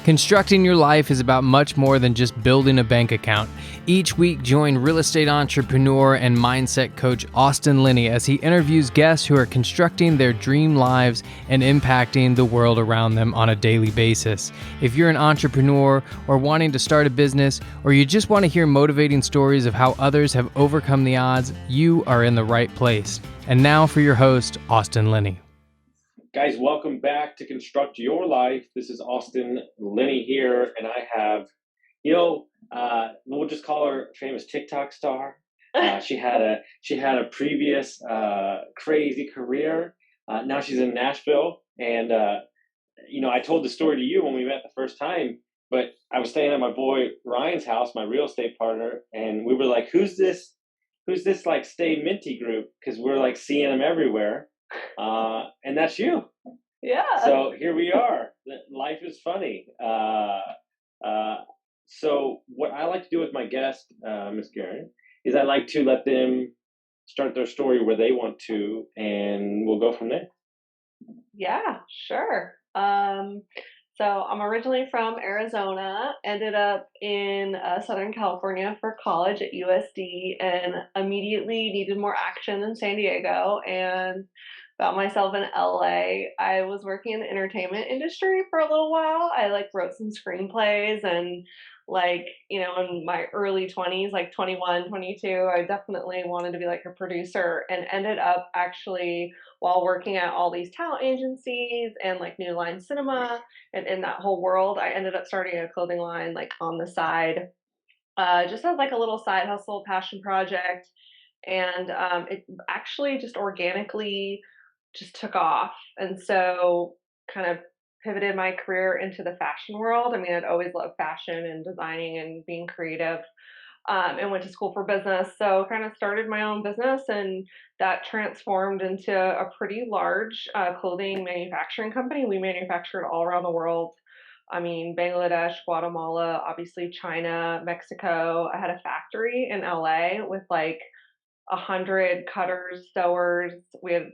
Constructing your life is about much more than just building a bank account. Each week, join real estate entrepreneur and mindset coach Austin Linney as he interviews guests who are constructing their dream lives and impacting the world around them on a daily basis. If you're an entrepreneur or wanting to start a business, or you just want to hear motivating stories of how others have overcome the odds, you are in the right place. And now for your host, Austin Linney. Guys, welcome back to Construct Your Life. This is Austin Linney here, and I have, we'll just call her famous TikTok star. She had a previous crazy career. Now she's in Nashville, and I told the story to you when we met the first time. But I was staying at my boy Ryan's house, my real estate partner, and we were like, "Who's this? Like Stay Minty group?" Because we're like seeing them everywhere. And that's you. Yeah. So here we are. Life is funny. So what I like to do with my guest, Miss Garrett, is I like to let them start their story where they want to, and we'll go from there. Yeah, sure. So I'm originally from Arizona, ended up in Southern California for college at USD, and immediately needed more action in San Diego and found myself in LA. I was working in the entertainment industry for a little while. I wrote some screenplays and in my early 20s, 21, 22, I definitely wanted to be a producer, and ended up actually, while working at all these talent agencies and New Line Cinema and in that whole world, I ended up starting a clothing line on the side, just as a little side hustle, passion project. And it actually just organically just took off. And so kind of pivoted my career into the fashion world. I mean, I'd always loved fashion and designing and being creative, and went to school for business. So kind of started my own business, and that transformed into a pretty large clothing manufacturing company. We manufactured all around the world. I mean, Bangladesh, Guatemala, obviously China, Mexico. I had a factory in LA with 100 cutters, sewers. We had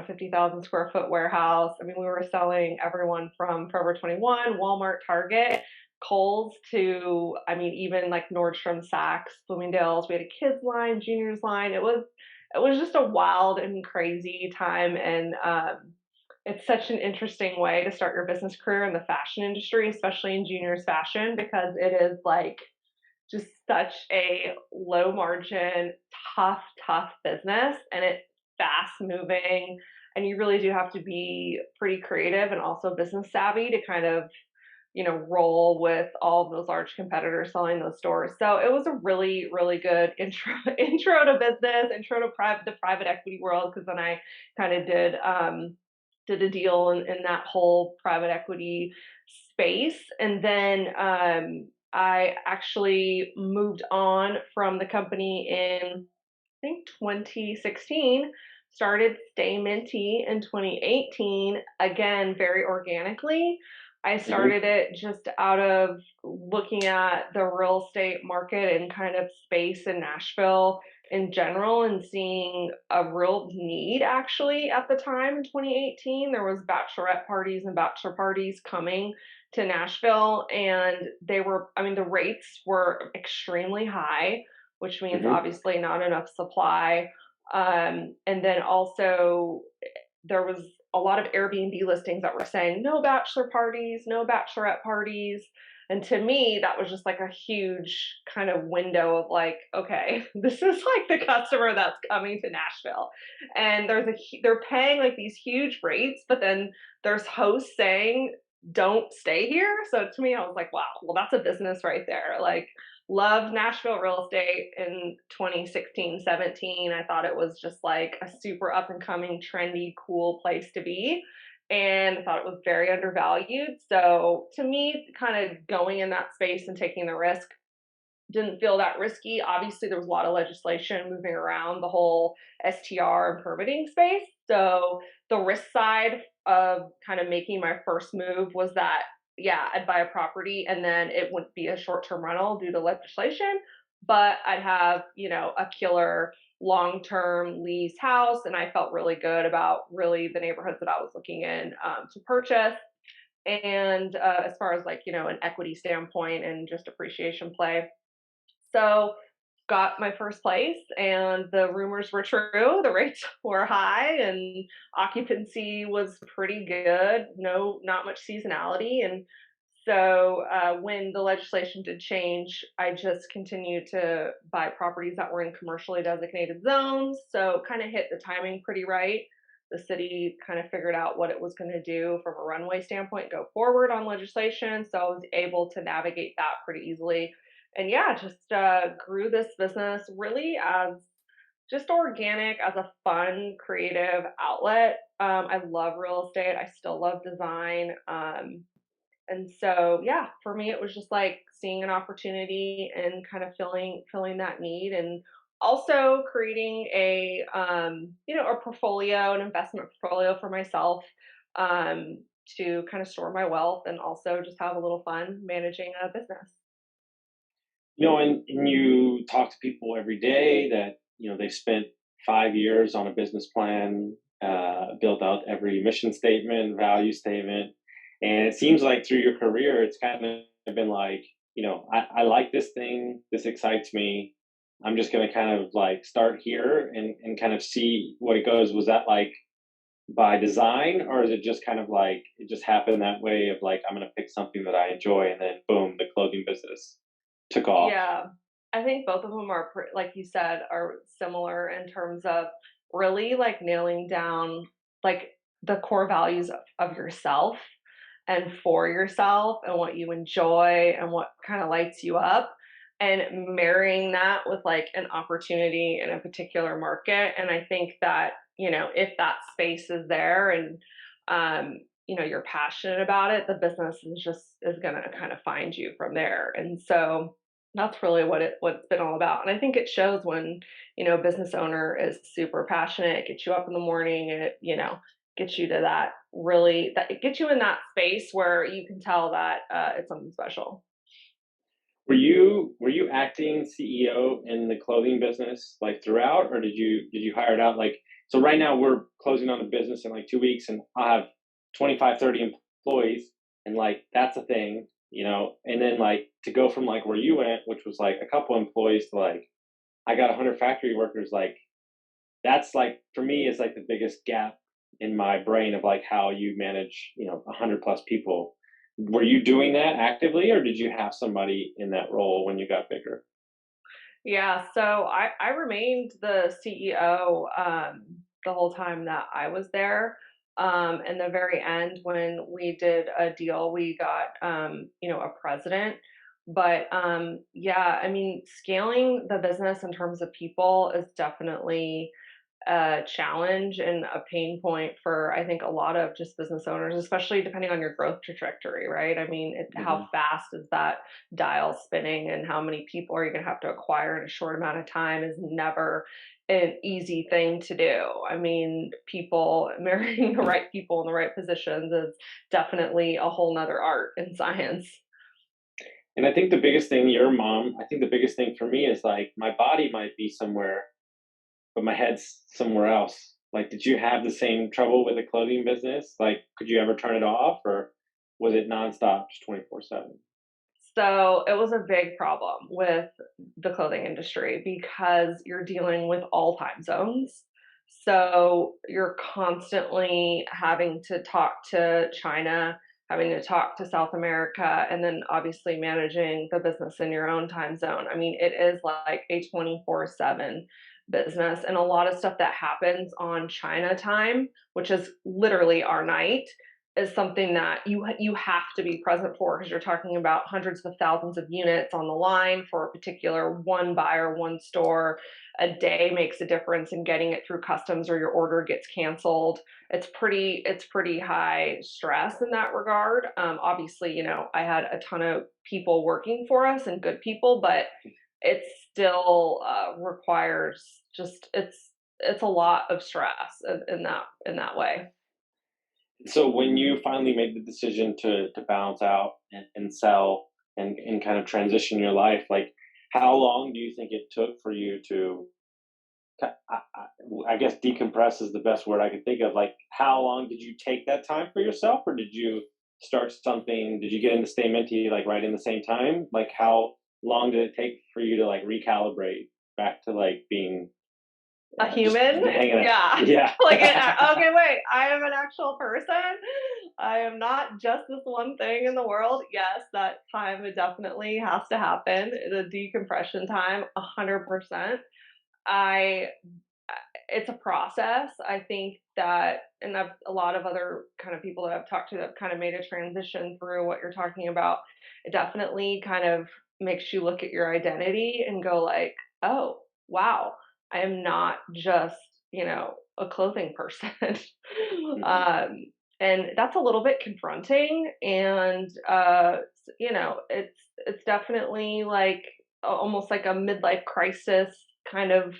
50,000 square foot warehouse. I mean, we were selling everyone from Forever 21, Walmart, Target, Kohls to, even Nordstrom, Saks, Bloomingdales. We had a kids line, juniors line. It was just a wild and crazy time. And it's such an interesting way to start your business career in the fashion industry, especially in juniors fashion, because it is just such a low margin, tough business, and it's fast moving, and you really do have to be pretty creative and also business savvy to kind of, roll with all of those large competitors selling those stores. So it was a really, really good intro to business, intro to the private equity world, because then I kind of did a deal in that whole private equity space. And then I actually moved on from the company in, I think, 2016, started Stay Minty in 2018, again, very organically. I started it just out of looking at the real estate market and kind of space in Nashville in general, and seeing a real need actually at the time in 2018. There was bachelorette parties and bachelor parties coming to Nashville, and the rates were extremely high, which means obviously not enough supply. And then also there was a lot of Airbnb listings that were saying no bachelor parties, no bachelorette parties. And to me, that was just a huge kind of window of okay, this is the customer that's coming to Nashville. And they're paying these huge rates, but then there's hosts saying, don't stay here. So to me, I was wow, well, that's a business right there. Loved Nashville real estate in 2016, 17. I thought it was just a super up and coming, trendy, cool place to be. And I thought it was very undervalued. So to me, kind of going in that space and taking the risk didn't feel that risky. Obviously, there was a lot of legislation moving around the whole STR and permitting space. So the risk side of kind of making my first move was that, yeah, I'd buy a property and then it wouldn't be a short-term rental due to legislation, but I'd have, a killer long-term lease house. And I felt really good about really the neighborhoods that I was looking in to purchase. and as far as like, an equity standpoint and just appreciation play. So got my first place and the rumors were true. The rates were high and occupancy was pretty good. No, not much seasonality. And so when the legislation did change, I just continued to buy properties that were in commercially designated zones. So kind of hit the timing pretty right. The city kind of figured out what it was going to do from a runway standpoint, go forward on legislation. So I was able to navigate that pretty easily. And yeah, just grew this business really as just organic, as a fun, creative outlet. I love real estate. I still love design. And so, yeah, for me, it was just like seeing an opportunity and kind of filling that need, and also creating a portfolio, an investment portfolio for myself, um, to kind of store my wealth and also just have a little fun managing a business. And you talk to people every day that, they spent 5 years on a business plan, built out every mission statement, value statement. And it seems like through your career, it's kind of been like, I like this thing, this excites me. I'm just going to kind of like start here and kind of see what it goes. Was that like by design, or is it just kind of like it just happened that way of like, I'm going to pick something that I enjoy and then boom, the clothing business took off? Yeah, I think both of them are, like you said, are similar in terms of really like nailing down like the core values of yourself and for yourself and what you enjoy and what kind of lights you up, and marrying that with like an opportunity in a particular market. And I think that, if that space is there and you're passionate about it, the business is going to kind of find you from there. And so that's really what it's been all about. And I think it shows when, a business owner is super passionate, it gets you up in the morning, and it gets you to that, really, that it gets you in that space where you can tell that it's something special. Were you acting CEO in the clothing business like throughout, or did you hire it out? Like, so right now we're closing on the business in like 2 weeks, and I have 25, 30 employees, and like that's a thing, and then like to go from like where you went, which was like a couple employees, to like I got 100 factory workers, like that's like for me is like the biggest gap in my brain of like how you manage 100 plus people. Were you doing that actively, or did you have somebody in that role when you got bigger? Yeah, so I remained the CEO the whole time that I was there. In the very end, when we did a deal, we got a president. But yeah, I mean, scaling the business in terms of people is definitely a challenge and a pain point for, I think, a lot of just business owners, especially depending on your growth trajectory, right? I mean, how Mhm. fast is that dial spinning, and how many people are you going to have to acquire in a short amount of time is never an easy thing to do. I mean, people marrying the right people in the right positions is definitely a whole nother art and science. And I think the biggest thing, your mom, I think the biggest thing for me is like my body might be somewhere, but my head's somewhere else. Like, did you have the same trouble with the clothing business? Like, could you ever turn it off, or was it nonstop, just 24/7? So it was a big problem with the clothing industry because you're dealing with all time zones. So you're constantly having to talk to China, having to talk to South America, and then obviously managing the business in your own time zone. I mean, it is like a 24/7 business, and a lot of stuff that happens on China time, which is literally our night, is something that you have to be present for, because you're talking about hundreds of thousands of units on the line for a particular one buyer, one store. A day makes a difference in getting it through customs, or your order gets canceled. It's pretty high stress in that regard. Obviously, I had a ton of people working for us and good people, but it still requires just it's a lot of stress in that way. So when you finally made the decision to balance out and sell and kind of transition your life, like how long do you think it took for you to, I guess decompress is the best word I could think of. Like how long did you take that time for yourself, or did you start something? Did you get into Stay Minty like right in the same time? Like how long did it take for you to like recalibrate back to like being A just human? hanging out? Yeah. Yeah. Like, okay, wait, I am an actual person. I am not just this one thing in the world. Yes, that time it definitely has to happen. The decompression time, 100%. I it's a process. I think that, and I've a lot of other kind of people that I've talked to that have kind of made a transition through what you're talking about. It definitely kind of makes you look at your identity and go like, oh, wow, I am not just, a clothing person. Hmm. um, and that's a little bit confronting. And, it's definitely like almost like a midlife crisis kind of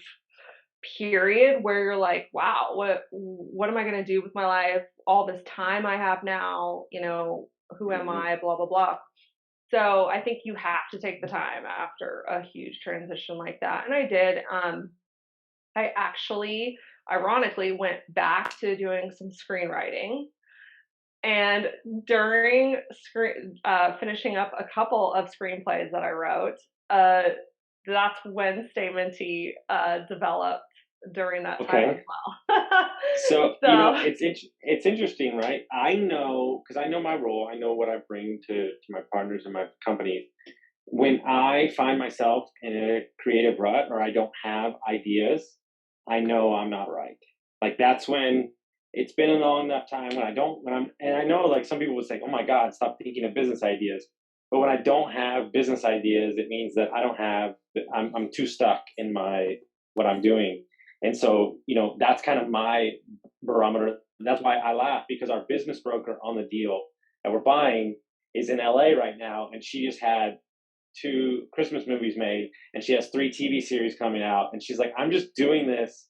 period where you're like, wow, what am I going to do with my life? All this time I have now, who am Hmm. I? Blah blah blah. So I think you have to take the time after a huge transition like that, and I did. I actually, ironically, went back to doing some screenwriting, and during finishing up a couple of screenplays that I wrote, uh, that's when Stay Minty developed during that time as Okay. well. So, So it's interesting, right? I know because I know my role, I know what I bring to my partners and my companies. When I find myself in a creative rut or I don't have ideas, I know I'm not right. Like that's when it's been a long enough time when I don't when I'm and I know like some people would say, "Oh my God, stop thinking of business ideas." But when I don't have business ideas, it means that I don't have I'm too stuck in my what I'm doing. And so, that's kind of my barometer. That's why I laugh because our business broker on the deal that we're buying is in LA right now, and she just had two Christmas movies made, and she has three TV series coming out, and she's like, "I'm just doing this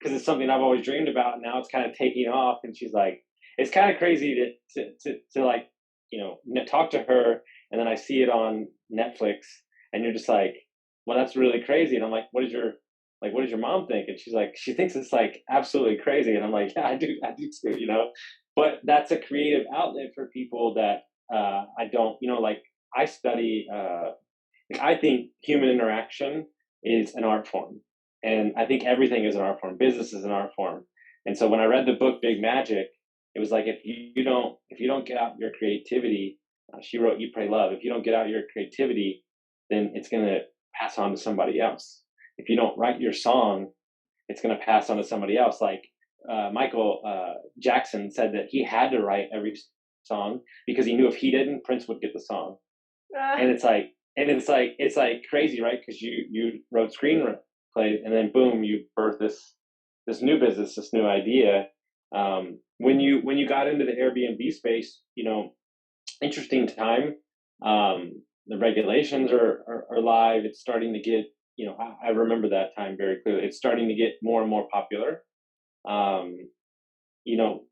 because it's something I've always dreamed about, and now it's kind of taking off." And she's like, "It's kind of crazy to like, talk to her, and then I see it on Netflix, and you're just like, well, that's really crazy." And I'm like, what does your mom think?" And she's like, "She thinks it's like absolutely crazy." And I'm like, "Yeah, I do too." But that's a creative outlet for people that I don't, like I study. I think human interaction is an art form, and I think everything is an art form. Business is an art form, and so when I read the book Big Magic, it was like if you don't get out your creativity, she wrote "You Pray Love." If you don't get out your creativity, then it's going to pass on to somebody else. If you don't write your song, it's going to pass on to somebody else. Like Michael Jackson said that he had to write every song because he knew if he didn't, Prince would get the song. uh, And it's like crazy, right? Because you wrote screenplays, and then boom, you birthed this new business, this new idea. When you got into the Airbnb space, interesting time. The regulations are live. It's starting to get, I remember that time very clearly. It's starting to get more and more popular. Um, you know,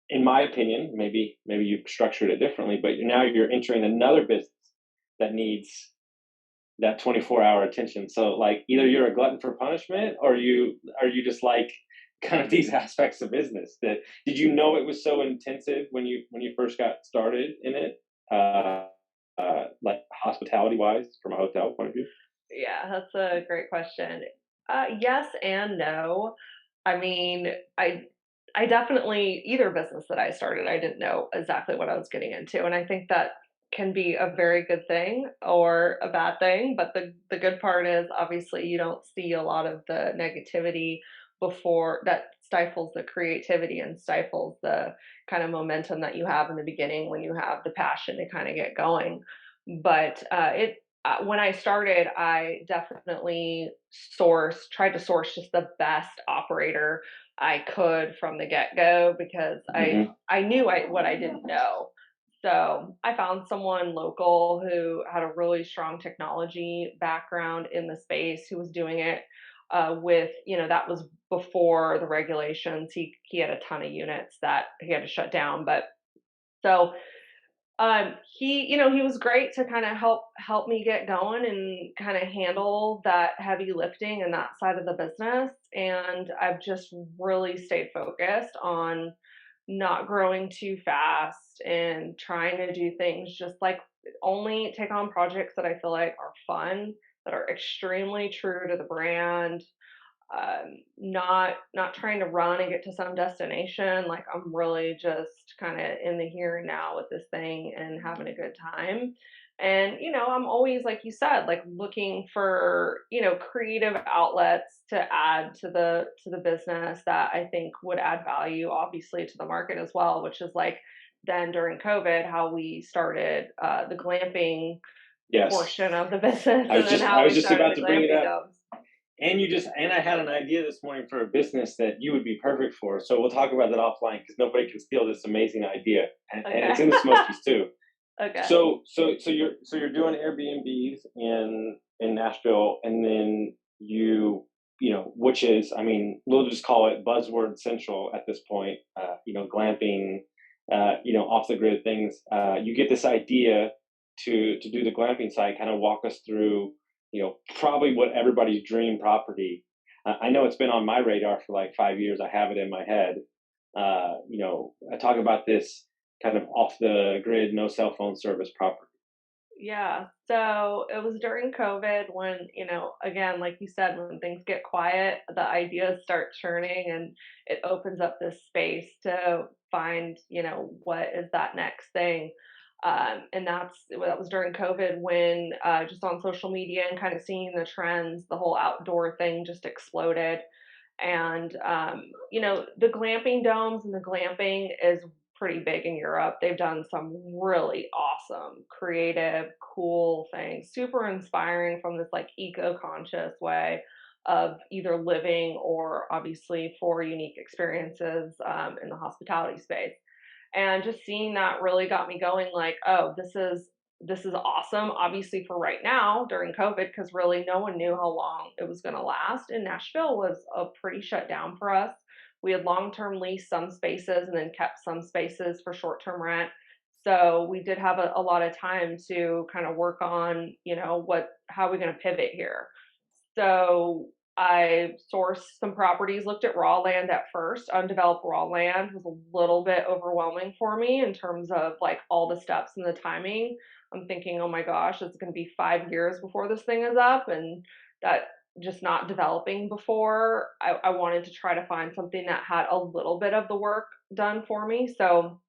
in my opinion, maybe you've structured it differently, but now you're entering another business that needs that 24-hour attention. So like either you're a glutton for punishment or you just like kind of these aspects of business that did you know it was so intensive when you first got started in it? Like hospitality wise from a hotel point of view? yeah, that's a great question. Yes and no. I mean, I definitely either business that I started, I didn't know exactly what I was getting into, and I think that can be a very good thing or a bad thing. But the good part is obviously you don't see a lot of the negativity before that stifles the creativity and stifles the kind of momentum that you have in the beginning when you have the passion to kind of get going. But it when I started, I definitely tried to source just the best operator I could from the get go because Hmm. I knew what I didn't know. So I found someone local who had a really strong technology background in the space who was doing it with, that was before the regulations. He had a ton of units that he had to shut down, but so he was great to kind of help me get going and kind of handle that heavy lifting and that side of the business. And I've just really stayed focused on not growing too fast and trying to do things just like only take on projects that I feel like are fun, that are extremely true to the brand, not trying to run and get to some destination. Like I'm really just kind of in the here and now with this thing and having a good time. And I'm always, like you said, like looking for creative outlets to add to the business that I think would add value, obviously, to the market as well. Which is like then during COVID, how we started the glamping Yes. portion of the business, I was and then just I how was we just started about the to bring it glamping up. domes. And I had an idea this morning for a business that you would be perfect for. So we'll talk about that offline because nobody can steal this amazing idea, and it's Okay. in the Smokies too. Okay. So you're doing Airbnbs in Nashville, and then which is, I mean, we'll just call it buzzword central at this point. Glamping, off the grid things. You get this idea to do the glamping site. Kind of walk us through, probably what everybody's dream property. I know it's been on my radar for like 5 years. I have it in my head. I talk about this kind of off the grid, no cell phone service property. Yeah. So it was during COVID when, again, like you said, when things get quiet, the ideas start churning and it opens up this space to find, what is that next thing. And that was during COVID when just on social media and kind of seeing the trends, the whole outdoor thing just exploded. And the glamping domes and the glamping is pretty big in Europe. They've done some really awesome, creative, cool things, super inspiring from this like eco-conscious way of either living or obviously for unique experiences in the hospitality space. And just seeing that really got me going, like, oh, this is awesome, obviously, for right now during COVID, because really no one knew how long it was going to last. And Nashville was a pretty shut down for us. We had long-term leased some spaces and then kept some spaces for short-term rent. So we did have a lot of time to kind of work on, how are we going to pivot here? So I sourced some properties, looked at raw land at first. Undeveloped raw land was a little bit overwhelming for me in terms of like all the steps and the timing. I'm thinking, oh my gosh, it's going to be 5 years before this thing is up, and that just not developing before. I wanted to try to find something that had a little bit of the work done for me. So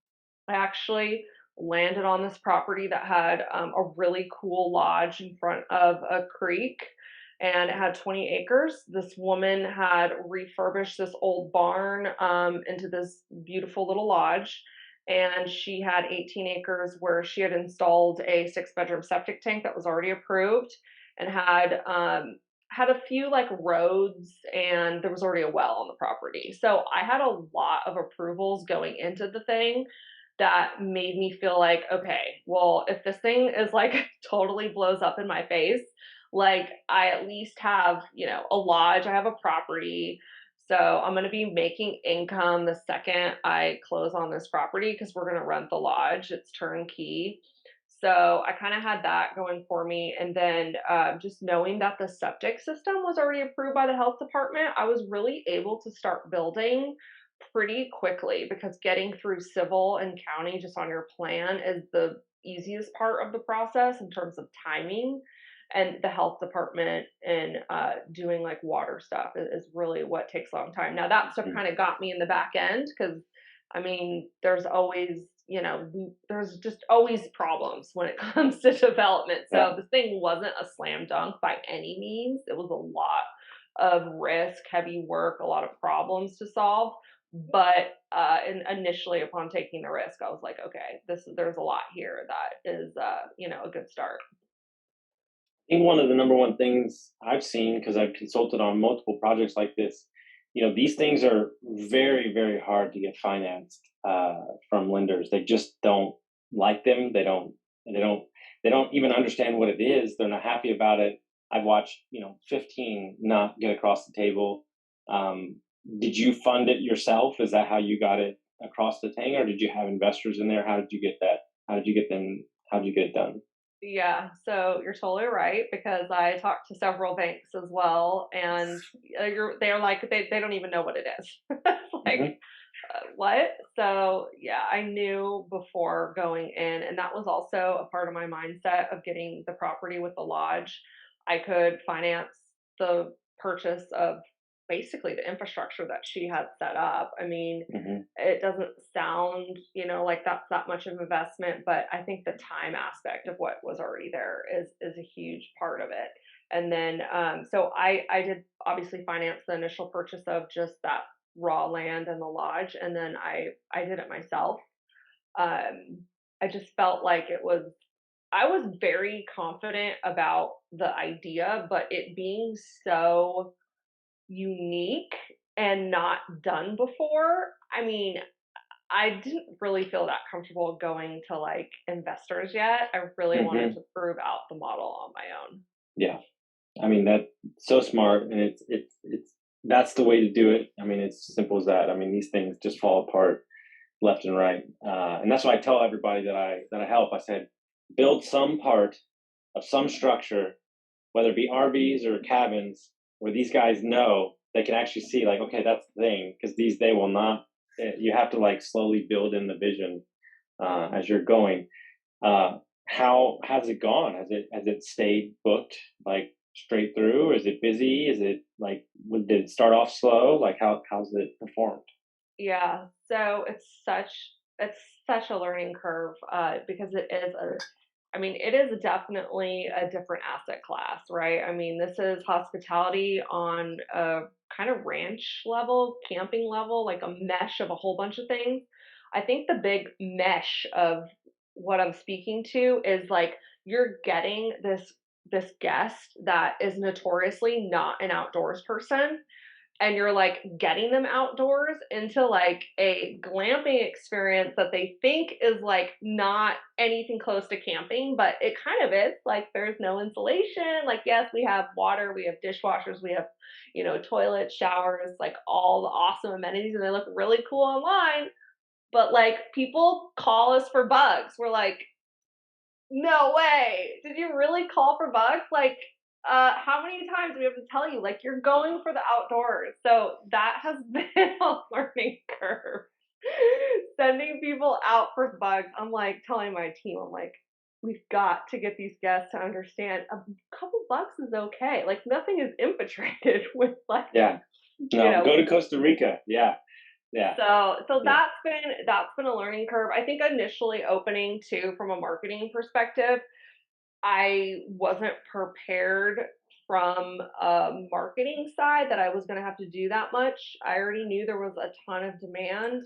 I actually landed on this property that had a really cool lodge in front of a creek, and it had 20 acres. This woman had refurbished this old barn into this beautiful little lodge, and she had 18 acres where she had installed a 6-bedroom septic tank that was already approved and had a few like roads, and there was already a well on the property. So I had a lot of approvals going into the thing that made me feel like, okay, well, if this thing is like totally blows up in my face, like I at least have, a lodge, I have a property. So I'm going to be making income the second I close on this property because we're going to rent the lodge. It's turnkey. So I kind of had that going for me. And then just knowing that the septic system was already approved by the health department, I was really able to start building pretty quickly because getting through civil and county just on your plan is the easiest part of the process in terms of timing. And the health department and doing like water stuff is really what takes a long time. Now that stuff kind of got me in the back end because I mean, there's always, there's just always problems when it comes to development. Yeah. So this thing wasn't a slam dunk by any means. It was a lot of risk, heavy work, a lot of problems to solve. But initially, upon taking the risk, I was like, okay, there's a lot here that is, a good start. I think one of the number one things I've seen, because I've consulted on multiple projects like this, these things are very, very hard to get financed from lenders. They just don't like them. They don't even understand what it is. They're not happy about it. I've watched, 15 not get across the table. Um, did you fund it yourself? Is that how you got it across the thing, or did you have investors in there? How did you get that? How did you get them? How did you get it done? Yeah, so you're totally right because I talked to several banks as well, and they're like they don't even know what it is. It's like, Mhm. what? So yeah, I knew before going in, and that was also a part of my mindset of getting the property with the lodge. I could finance the purchase of basically the infrastructure that she had set up. I mean, Hmm. it doesn't sound, like that's that much of investment, but I think the time aspect of what was already there is a huge part of it. And then so I did obviously finance the initial purchase of just that raw land and the lodge, and then I did it myself. Um, I just felt like I was very confident about the idea, but it being so unique and not done before. I mean, I didn't really feel that comfortable going to like investors yet. I really wanted Hmm. to prove out the model on my own. Yeah. I mean, that's so smart, and it's that's the way to do it. I mean, it's as simple as that. I mean, these things just fall apart left and right, and that's why I tell everybody that I help. I said, build some part of some structure, whether it be RVs or cabins, where these guys know they can actually see, like, okay, that's the thing, because these they will not. You have to like slowly build in the vision as you're going. How has it gone? Has it stayed booked like straight through? Is it busy? Is it like did it start off slow? Like how's it performed? Yeah, so it's such a learning curve because I mean, it is definitely a different asset class, right? I mean, this is hospitality on a kind of ranch level, camping level, like a mesh of a whole bunch of things. I think the big mesh of what I'm speaking to is like you're getting this guest that is notoriously not an outdoors person, and you're like getting them outdoors into like a glamping experience that they think is like not anything close to camping, but it kind of is. Like there's no insulation. Like, yes, we have water, we have dishwashers, we have, toilets, showers, like all the awesome amenities, and they look really cool online. But like people call us for bugs. We're like, no way. Did you really call for bugs? Like, how many times do we have to tell you, like, you're going for the outdoors? So that has been a learning curve. Sending people out for bugs. I'm like telling my team, I'm like, we've got to get these guests to understand a couple bucks is okay. Like nothing is infiltrated with like, Yeah. you No, know, go to Costa Rica. Yeah. Yeah. so Yeah. that's been a learning curve. I think initially opening too from a marketing perspective, I wasn't prepared from a marketing side that I was going to have to do that much. I already knew there was a ton of demand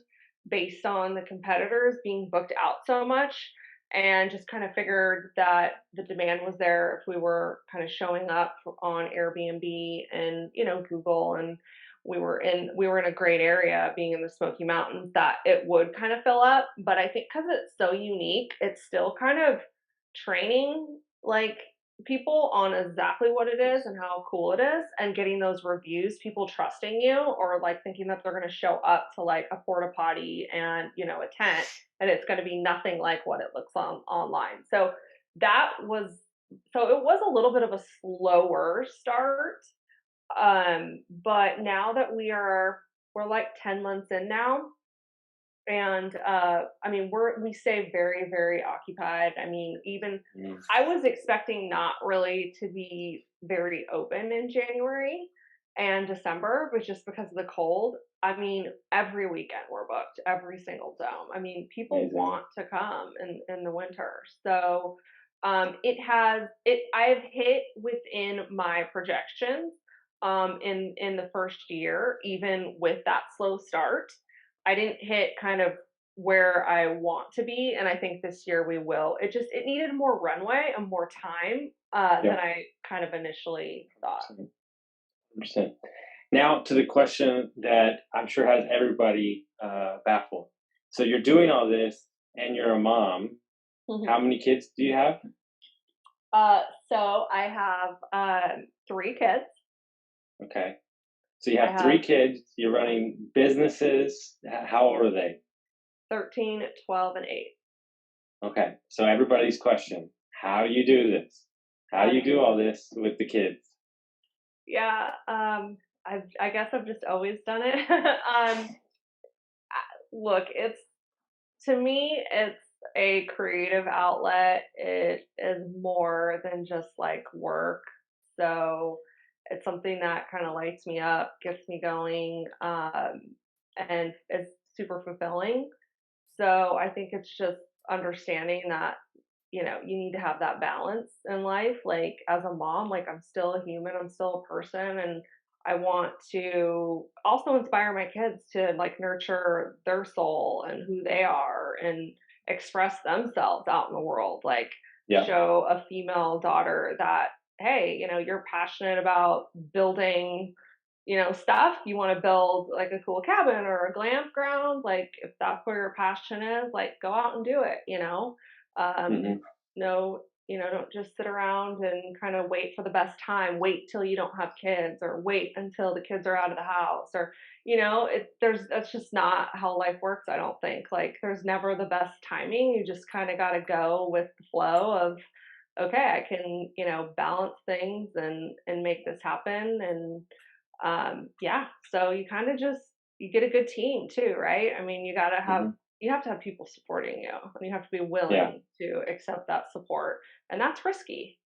based on the competitors being booked out so much, and just kind of figured that the demand was there if we were kind of showing up on Airbnb and, Google, and we were in a great area being in the Smoky Mountains, that it would kind of fill up. But I think because it's so unique, it's still kind of training like people on exactly what it is and how cool it is, and getting those reviews, people trusting you, or like thinking that they're going to show up to like a porta potty and a tent, and it's going to be nothing like what it looks on online. That was it was a little bit of a slower start, but now that we're like 10 months in now, and I mean we stay very, very occupied. I mean, even Mm. I was expecting not really to be very open in January and December, but just because of the cold. I mean, every weekend we're booked, every single dome. I mean, people Amazing. want to come in the winter. So I've hit within my projections in the first year, even with that slow start. I didn't hit kind of where I want to be, and I think this year we will. It needed more runway and more time than Yeah. I kind of initially thought. 100%. Now to the question that I'm sure has everybody baffled. So you're doing all this, and you're a mom. How Mhm. many kids do you have? So I have 3 kids. Okay. So you I have three have kids. You're running businesses. How old are they? 13, 12, and 8. Okay. So everybody's question: how do you do this? How How do do you you do do all this? this with the kids? Yeah, I guess I've just always done it. look, to me, it's a creative outlet. It is more than just like work. So it's something that kind of lights me up, gets me going, and is super fulfilling. So I think it's just understanding that, you need to have that balance in life. Like as a mom, like I'm still a human, I'm still a person, and I want to also inspire my kids to like nurture their soul and who they are and express themselves out in the world. Like Yeah. show a female daughter that, hey, you're passionate about building stuff. You want to build like a cool cabin or a glamp ground. Like if that's where your passion is, like go out and do it. Um, Hmm. no, don't just sit around and kind of wait for the best time. Wait till you don't have kids, or wait until the kids are out of the house, or that's just not how life works. I don't think like there's never the best timing. You just kind of got to go with the flow of okay, I can balance things and make this happen. And yeah, so you kind of just you get a good team too, right? I mean, Hmm. you have to have people supporting you, and you have to be Yeah. willing to accept that support, and that's risky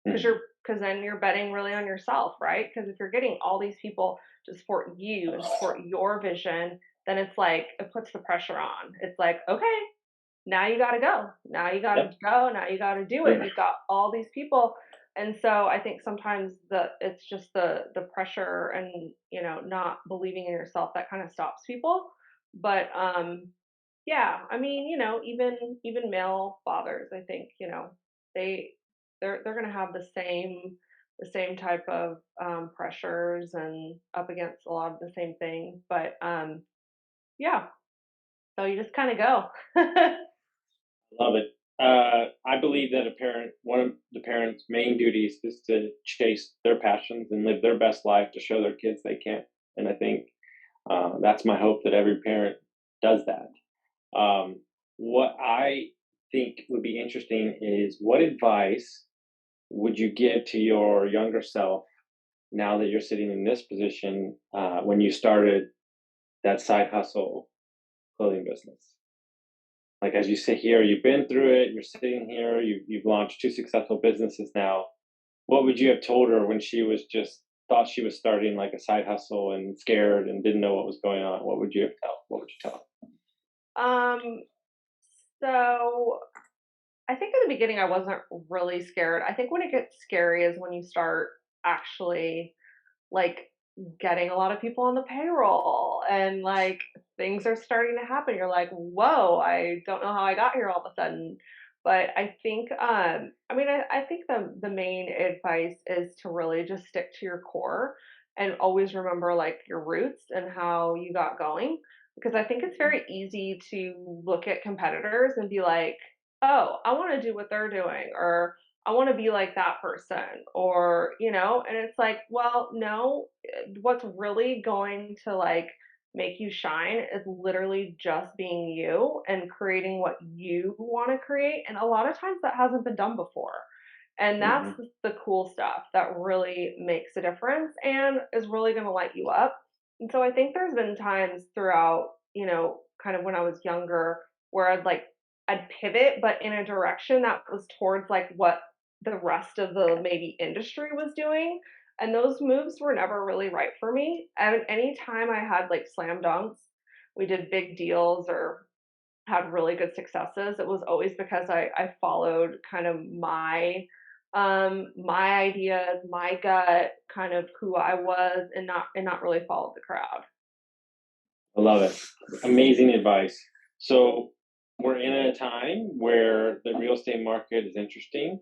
because Hmm. then you're betting really on yourself, right? Because if you're getting all these people to support you and support your vision, then it's like it puts the pressure on. It's like, okay, now you got to go. Now you got to Yep. go. Now you got to do it. You've got all these people. And so I think sometimes it's just the pressure and not believing in yourself that kind of stops people. But yeah, I mean, even male fathers, I think, they they're going to have the same type of pressures and up against a lot of the same things. But yeah, so you just kind of go. Love it. I believe that one of the parents' main duties is to chase their passions and live their best life to show their kids they can. And I think that's my hope that every parent does that. What I think would be interesting is what advice would you give to your younger self now that you're sitting in this position when you started that side hustle clothing business? Like as you sit here, you've been through it, you're sitting here, you've launched two successful businesses now. What would you have told her when she was just thought she was starting like a side hustle and scared and didn't know what was going on? What would you tell um So I think in the beginning I wasn't really scared. I think when it gets scary is when you start actually like getting a lot of people on the payroll and like things are starting to happen. You're like, whoa, I don't know how I got here all of a sudden. But I think I mean I think the main advice is to really just stick to your core and always remember like your roots and how you got going, because I think it's them? very easy to look at competitors and be like, oh, I want to do what they're doing, or I want to be like that person, or, and it's like, well, no, what's really going to like make you shine is literally just being you and creating what you want to create. And a lot of times that hasn't been done before. And that's Hmm. the cool stuff that really makes a difference and is really going to light you up. And so I think there's been times throughout, kind of when I was younger where I'd pivot, but in a direction that was towards like what the rest of the maybe industry was doing. And those moves were never really right for me. And any time I had like slam dunks, we did big deals or had really good successes, it was always because I followed kind of my ideas, my gut, kind of who I was, and not really followed the crowd. I love it. Amazing advice. So we're in a time where the real estate market is interesting.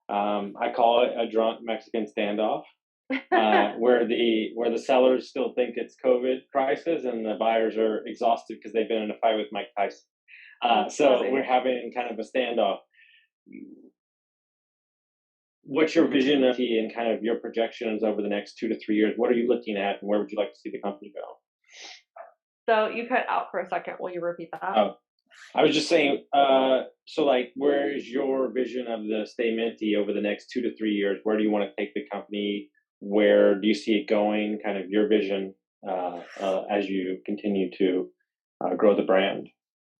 I call it a drunk Mexican standoff, where the sellers still think it's COVID crisis and the buyers are exhausted because they've been in a fight with Mike Tyson. That's So funny. we're having kind of a standoff. What's your vision of T and kind of your projections over the next 2 to 3 years? What are you looking at, and where would you like to see the company go? So you cut out for a second. Will you repeat that? Oh, I was just saying, so like, where is your vision of the Stay Minty over the next 2 to 3 years? Where do you want to take the company? Where do you see it going? Kind of your vision as you continue to grow the brand?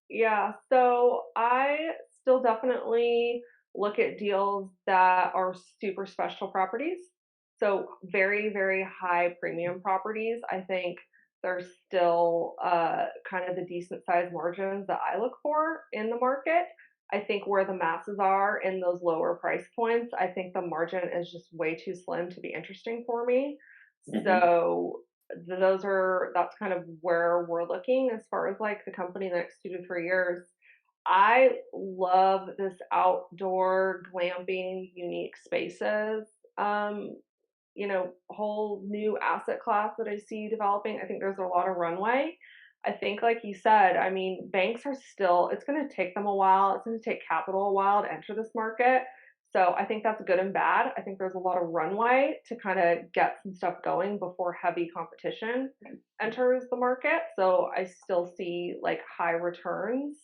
Yeah, so I still definitely look at deals that are super special properties. So very, very high premium properties. I think there's still kind of the decent sized margins that I look for in the market. I think where the masses are in those lower price points, I think the margin is just way too slim to be interesting for me. Hmm. So that's kind of where we're looking as far as like the company the next 2 to 3 years. I love this outdoor glamping, unique spaces. Um, whole new asset class that I see developing. I think there's a lot of runway. I think, like you said, I mean, banks are still, it's going to take them a while. It's going to take capital a while to enter this market. So I think that's good and bad. I think there's a lot of runway to kind of get some stuff going before heavy competition enters the market. So I still see like high returns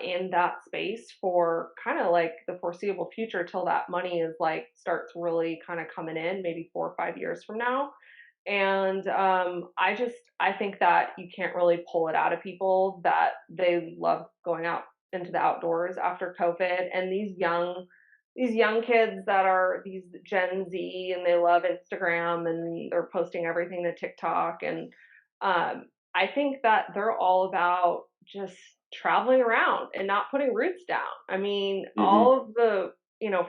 in that space for kind of like the foreseeable future till that money is like starts really kind of coming in, maybe 4 or 5 years from now. And I think that you can't really pull it out of people that they love going out into the outdoors after COVID. And these young kids that are these Gen Z and they love Instagram and they're posting everything to TikTok. And I think that they're all about just traveling around and not putting roots down. I mean, Hmm. all of the,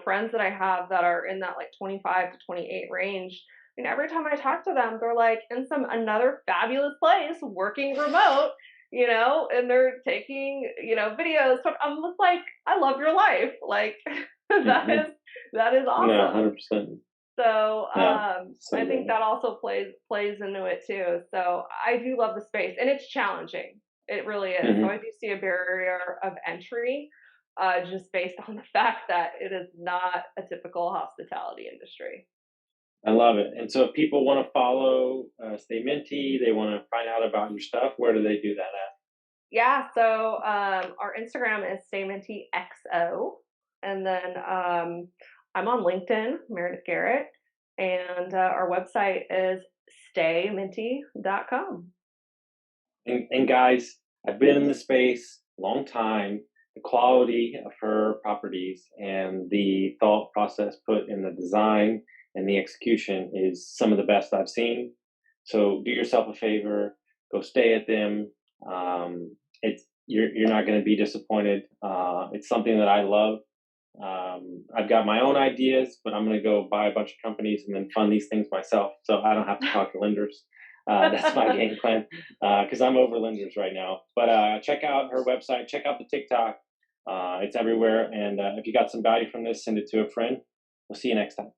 friends that I have that are in that like 25 to 28 range, and every time I talk to them, they're like in some another fabulous place working remote, and they're taking, videos. So I'm just like, I love your life. Like that Hmm. is that is No, awesome. 100%. So No, so I think good. that also plays into it too. So I do love the space, and it's challenging. It really is. So Hmm. I do see a barrier of entry, just based on the fact that it is not a typical hospitality industry. I love it. And so if people want to follow Stay Minty, they want to find out about your stuff, where do they do that at? Yeah. So our Instagram is StayMintyXO, and then I'm on LinkedIn, Meredith Garrett, and our website is stayminty.com. And guys, I've been in the space a long time. The quality of her properties and the thought process put in the design and the execution is some of the best I've seen. So do yourself a favor, go stay at them. It's you're not going to be disappointed. It's something that I love. I've got my own ideas, but I'm going to go buy a bunch of companies and then fund these things myself, so I don't have to talk to lenders. That's my game plan because I'm over lenders right now. But check out her website, check out the TikTok. It's everywhere. And if you got some value from this, send it to a friend. We'll see you next time.